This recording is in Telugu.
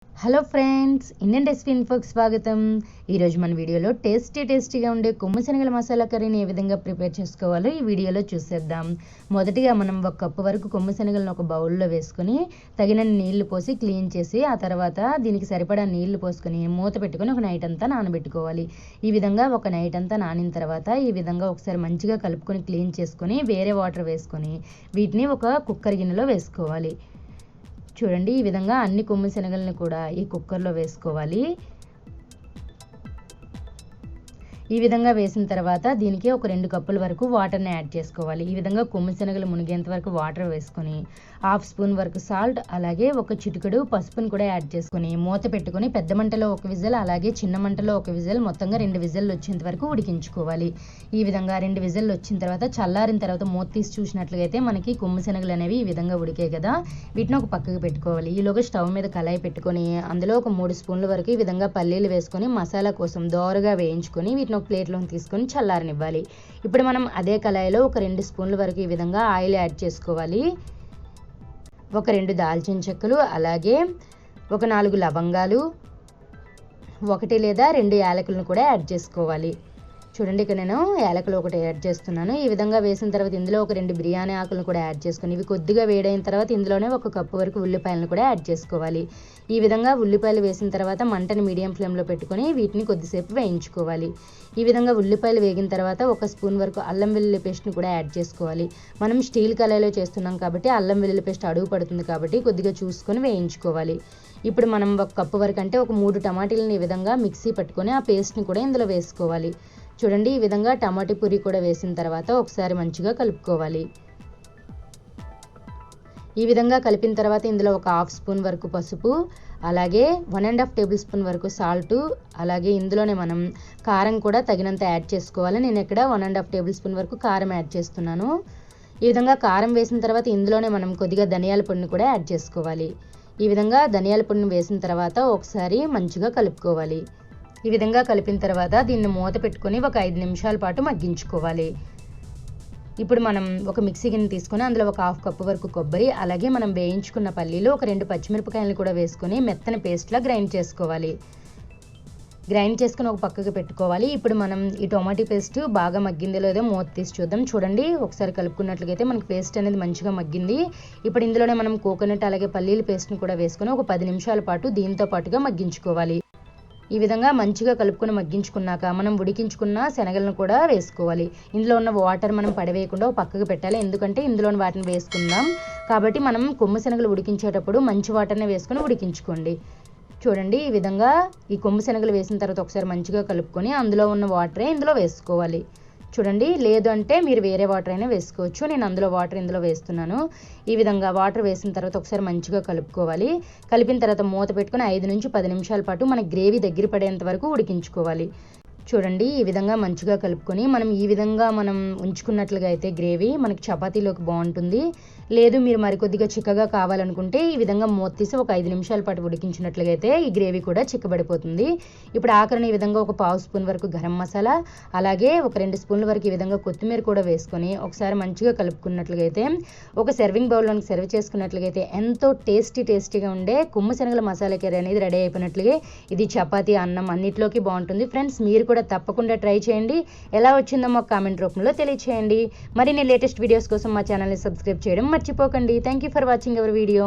హలో ఫ్రెండ్స్, ఇండియన్ రెసిపీ ఇన్ఫోకి స్వాగతం. ఈరోజు మన వీడియోలో టేస్టీగా ఉండే కొమ్ము శనగల మసాలా కర్రీని ఏ విధంగా ప్రిపేర్ చేసుకోవాలో ఈ వీడియోలో చూసేద్దాం. మొదటిగా మనం 1 కప్పు వరకు కొమ్ము శనగలను ఒక బౌల్లో వేసుకొని తగినన్ని నీళ్లు పోసి క్లీన్ చేసి ఆ తర్వాత దీనికి సరిపడా నీళ్లు పోసుకొని మూత పెట్టుకొని ఒక నైట్ అంతా నానబెట్టుకోవాలి. ఈ విధంగా ఒక నైట్ అంతా నానిన తర్వాత ఈ విధంగా ఒకసారి మంచిగా కలుపుకొని క్లీన్ చేసుకొని వేరే వాటర్ వేసుకొని వీటిని ఒక కుక్కర్ గిన్నెలో వేసుకోవాలి. చూడండి, ఈ విధంగా అన్ని కొమ్ము శనగలను కూడా ఈ కుక్కర్లో వేసుకోవాలి. ఈ విధంగా వేసిన తర్వాత దీనికి ఒక 2 కప్పుల వరకు వాటర్ని యాడ్ చేసుకోవాలి. ఈ విధంగా కొమ్ము శనగలు మునిగేంత వరకు వాటర్ వేసుకొని 1/2 స్పూన్ వరకు సాల్ట్, అలాగే ఒక చిటికెడు పసుపుని కూడా యాడ్ చేసుకొని మూత పెట్టుకొని పెద్ద మంటలో 1 విజిల్, అలాగే చిన్న మంటలో 1 విజిల్, మొత్తంగా 2 విజిల్లు వచ్చేంత వరకు ఉడికించుకోవాలి. ఈ విధంగా 2 విజిల్లు వచ్చిన తర్వాత చల్లారిన తర్వాత మూత తీసి చూసినట్లయితే మనకి కొమ్ము శనగలు అనేవి ఈ విధంగా ఉడికాయి కదా, వీటిని ఒక పక్కకు పెట్టుకోవాలి. ఈలోగా స్టవ్ మీద కళాయి పెట్టుకొని అందులో ఒక 3 స్పూన్ల వరకు ఈ విధంగా పల్లీలు వేసుకొని మసాలా కోసం దోరగా వేయించుకొని వీటిని ఒక ప్లేట్లో తీసుకొని చల్లారనివ్వాలి. ఇప్పుడు మనం అదే కళాయిలో ఒక 2 స్పూన్ల వరకు ఈ విధంగా ఆయిల్ యాడ్ చేసుకోవాలి. ఒక 2 దాల్చిన చెక్కలు, అలాగే ఒక 4 లవంగాలు, 1 లేదా 2 యాలకులను కూడా యాడ్ చేసుకోవాలి. చూడండి, ఇక్కడ నేను యాలకులు 1 యాడ్ చేస్తున్నాను. ఈ విధంగా వేసిన తర్వాత ఇందులో ఒక 2 బిర్యానీ ఆకులను కూడా యాడ్ చేసుకొని ఇవి కొద్దిగా వేడైన తర్వాత ఇందులోనే 1 కప్పు వరకు ఉల్లిపాయలను కూడా యాడ్ చేసుకోవాలి. ఈ విధంగా ఉల్లిపాయలు వేసిన తర్వాత మంటని మీడియం ఫ్లేమ్లో పెట్టుకొని వీటిని కొద్దిసేపు వేయించుకోవాలి. ఈ విధంగా ఉల్లిపాయలు వేగిన తర్వాత 1 స్పూన్ వరకు అల్లం వెల్లుల్లి పేస్ట్ని కూడా యాడ్ చేసుకోవాలి. మనం స్టీల్ కళాయిలో చేస్తున్నాం కాబట్టి అల్లం వెల్లుల్లి పేస్ట్ అడుగు పడుతుంది కాబట్టి కొద్దిగా చూసుకొని వేయించుకోవాలి. ఇప్పుడు మనం 1 కప్పు వరకు అంటే ఒక 3 టమాటీలను ఈ విధంగా మిక్సీ పట్టుకొని ఆ పేస్ట్ని కూడా ఇందులో వేసుకోవాలి. చూడండి, ఈ విధంగా టమాటా పూరి కూడా వేసిన తర్వాత ఒకసారి మంచిగా కలుపుకోవాలి. ఈ విధంగా కలిపిన తర్వాత ఇందులో ఒక 1/2 స్పూన్ వరకు పసుపు, అలాగే 1.5 టేబుల్ స్పూన్ వరకు సాల్ట్, అలాగే ఇందులోనే మనం కారం కూడా తగినంత యాడ్ చేసుకోవాలి. నేను ఇక్కడ 1.5 టేబుల్ స్పూన్ వరకు కారం యాడ్ చేస్తున్నాను. ఈ విధంగా కారం వేసిన తర్వాత ఇందులోనే మనం కొద్దిగా ధనియాల పొడిని కూడా యాడ్ చేసుకోవాలి. ఈ విధంగా ధనియాల పొడిని వేసిన తర్వాత ఒకసారి మంచిగా కలుపుకోవాలి. ఈ విధంగా కలిపిన తర్వాత దీన్ని మూత పెట్టుకొని ఒక 5 నిమిషాల పాటు మగ్గించుకోవాలి. ఇప్పుడు మనం ఒక మిక్సీ గిన్నె తీసుకొని అందులో ఒక 1/2 కప్పు వరకు కొబ్బరి, అలాగే మనం వేయించుకున్న పల్లీలు, ఒక 2 పచ్చిమిరపకాయలను కూడా వేసుకొని మెత్తని పేస్ట్లా గ్రైండ్ చేసుకోవాలి. గ్రైండ్ చేసుకుని ఒక పక్కకు పెట్టుకోవాలి. ఇప్పుడు మనం ఈ టొమాటో పేస్ట్ బాగా మగ్గిందో లేదో మూత తీసి చూద్దాం. చూడండి, ఒకసారి కలుపుకున్నట్లయితే మనకి పేస్ట్ అనేది మంచిగా మగ్గింది. ఇప్పుడు ఇందులోనే మనం కోకోనట్ అలాగే పల్లీల పేస్ట్ని కూడా వేసుకొని ఒక 10 నిమిషాల పాటు దీంతో పాటుగా మగ్గించుకోవాలి. ఈ విధంగా మంచిగా కలుపుకొని మగ్గించుకున్నాక మనం ఉడికించుకున్న శనగలను కూడా వేసుకోవాలి. ఇందులో ఉన్న వాటర్ మనం పడవేయకుండా పక్కకు పెట్టాలి, ఎందుకంటే ఇందులోని వాటిని వేసుకుందాం కాబట్టి మనం కొమ్ము శనగలు ఉడికించేటప్పుడు మంచి వాటర్ని వేసుకొని ఉడికించుకోండి. చూడండి, ఈ విధంగా ఈ కొమ్ము శనగలు వేసిన తర్వాత ఒకసారి మంచిగా కలుపుకొని అందులో ఉన్న వాటరే ఇందులో వేసుకోవాలి. చూడండి, లేదు అంటే మీరు వేరే వాటర్ అయినా వేసుకోవచ్చు. నేను అందులో వాటర్ ఇందులో వేస్తున్నాను. ఈ విధంగా వాటర్ వేసిన తర్వాత ఒకసారి మంచిగా కలుపుకోవాలి. కలిపిన తర్వాత మూత పెట్టుకొని 5 నుంచి 10 నిమిషాల పాటు మన గ్రేవీ దగ్గర పడేంత వరకు ఉడికించుకోవాలి. చూడండి, ఈ విధంగా మంచిగా కలుపుకొని ఈ విధంగా మనం ఉంచుకున్నట్లుగా అయితే గ్రేవీ మనకి చపాతీలోకి బాగుంటుంది. లేదు మీరు మరికొద్దిగా చిక్కగా కావాలనుకుంటే ఈ విధంగా మూత తీసి ఒక 5 నిమిషాల పాటు ఉడికించినట్లుగా అయితే ఈ గ్రేవీ కూడా చిక్కబడిపోతుంది. ఇప్పుడు ఆఖరిని ఈ విధంగా ఒక 1/2 స్పూన్ వరకు గరం మసాలా, అలాగే ఒక 2 స్పూన్ల వరకు ఈ విధంగా కొత్తిమీర కూడా వేసుకొని ఒకసారి మంచిగా కలుపుకున్నట్లుగా అయితే ఒక సర్వింగ్ బౌల్లోకి సర్వ్ చేసుకున్నట్లుగా ఎంతో టేస్టీగా ఉండే కొమ్ము శనగల మసాలా కర్రీ అనేది రెడీ అయిపోయినట్లుగా ఇది చపాతీ, అన్నం అన్నిట్లోకి బాగుంటుంది. ఫ్రెండ్స్, మీరు కూడా తప్పకుండా ట్రై చేయండి. ఎలా వచ్చిందో మాకు కామెంట్ రూపంలో తెలియచేయండి. మరిన్ని లేటెస్ట్ వీడియోస్ కోసం మా ఛానల్ని సబ్స్క్రైబ్ చేయడం మర్చిపోకండి. Thank you for watching our video.